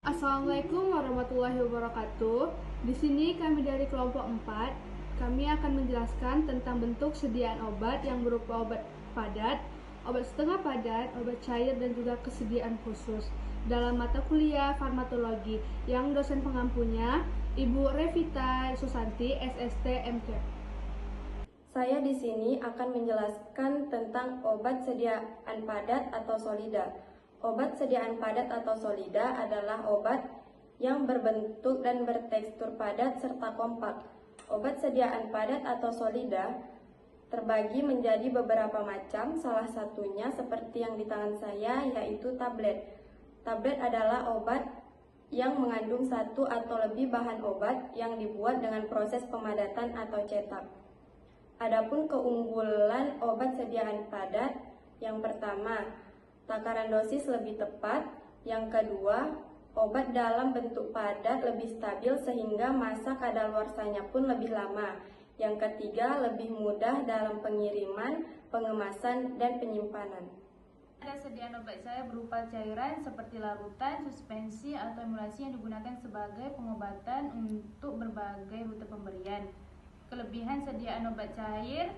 Assalamualaikum warahmatullahi wabarakatuh. Di sini kami dari kelompok 4, kami akan menjelaskan tentang bentuk sediaan obat yang berupa obat padat, obat setengah padat, obat cair, dan juga kesediaan khusus dalam mata kuliah farmakologi yang dosen pengampunya Ibu Revita Susanti, SST MK. Saya di sini akan menjelaskan tentang obat sediaan padat atau solida. Obat sediaan padat atau solida adalah obat yang berbentuk dan bertekstur padat serta kompak. Obat sediaan padat atau solida terbagi menjadi beberapa macam, salah satunya seperti yang di tangan saya, yaitu tablet. Tablet adalah obat yang mengandung satu atau lebih bahan obat yang dibuat dengan proses pemadatan atau cetak. Adapun keunggulan obat sediaan padat, yang pertama, takaran dosis lebih tepat. Yang kedua, obat dalam bentuk padat lebih stabil sehingga masa kadaluarsanya pun lebih lama. Yang ketiga, lebih mudah dalam pengiriman, pengemasan, dan penyimpanan. Ada sediaan obat cair berupa cairan seperti larutan, suspensi, atau emulsi yang digunakan sebagai pengobatan untuk berbagai rute pemberian. Kelebihan sediaan obat cair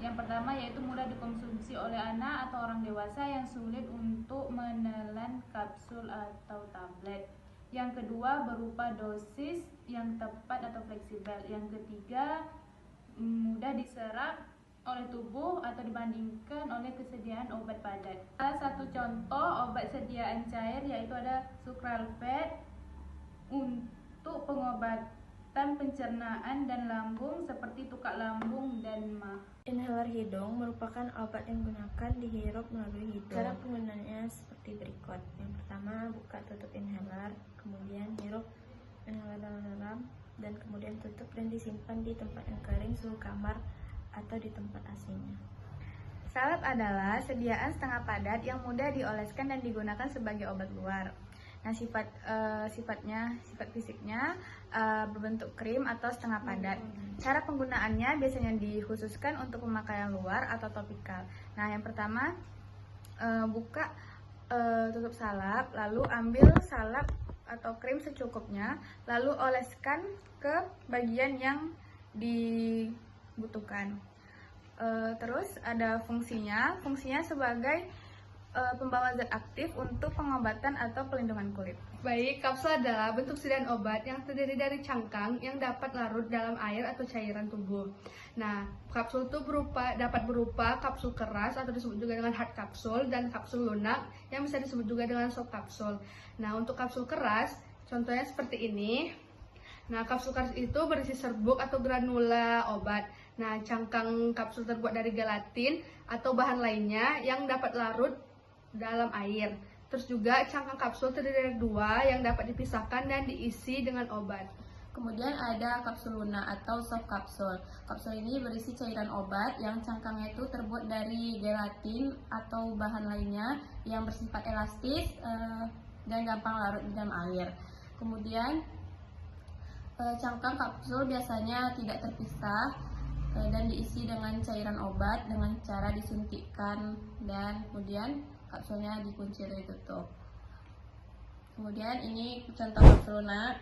yang pertama yaitu mudah dikonsumsi oleh anak atau orang dewasa yang sulit untuk menelan kapsul atau tablet. Yang kedua berupa dosis yang tepat atau fleksibel. Yang ketiga mudah diserap oleh tubuh atau dibandingkan oleh kesediaan obat padat. Salah satu contoh obat sediaan cair yaitu ada sucralfate untuk pengobatan pencernaan dan lambung seperti tukak lambung dan mah. Inhaler hidung merupakan obat yang digunakan dihirup melalui hidung. Cara penggunaannya seperti berikut. Yang pertama, buka tutup inhaler, kemudian hirup inhaler dalam-dalam, dan kemudian tutup dan disimpan di tempat yang kering suhu kamar atau di tempat AC-nya. Salep adalah sediaan setengah padat yang mudah dioleskan dan digunakan sebagai obat luar. Nah, sifat fisiknya berbentuk krim atau setengah padat. Cara penggunaannya biasanya dikhususkan untuk pemakaian luar atau topikal. Nah, yang pertama, buka tutup salep, lalu ambil salep atau krim secukupnya, lalu oleskan ke bagian yang dibutuhkan. Terus ada fungsinya sebagai pembawa zat aktif untuk pengobatan atau pelindungan kulit. Baik, kapsul adalah bentuk sediaan obat yang terdiri dari cangkang yang dapat larut dalam air atau cairan tubuh. Nah, kapsul itu dapat berupa kapsul keras atau disebut juga dengan hard kapsul dan kapsul lunak yang bisa disebut juga dengan soft kapsul. Nah, untuk kapsul keras, contohnya seperti ini. Nah, kapsul keras itu berisi serbuk atau granula obat. Nah, cangkang kapsul terbuat dari gelatin atau bahan lainnya yang dapat larut dalam air. Terus juga cangkang kapsul terdiri dari dua yang dapat dipisahkan dan diisi dengan obat. Kemudian ada kapsul lunak atau soft kapsul. Kapsul ini berisi cairan obat yang cangkangnya itu terbuat dari gelatin atau bahan lainnya yang bersifat elastis dan gampang larut di dalam air. Kemudian cangkang kapsul biasanya tidak terpisah dan diisi dengan cairan obat dengan cara disuntikkan dan kemudian kapsulnya dikunci dan ditutup. Kemudian ini contoh kapsul lunak.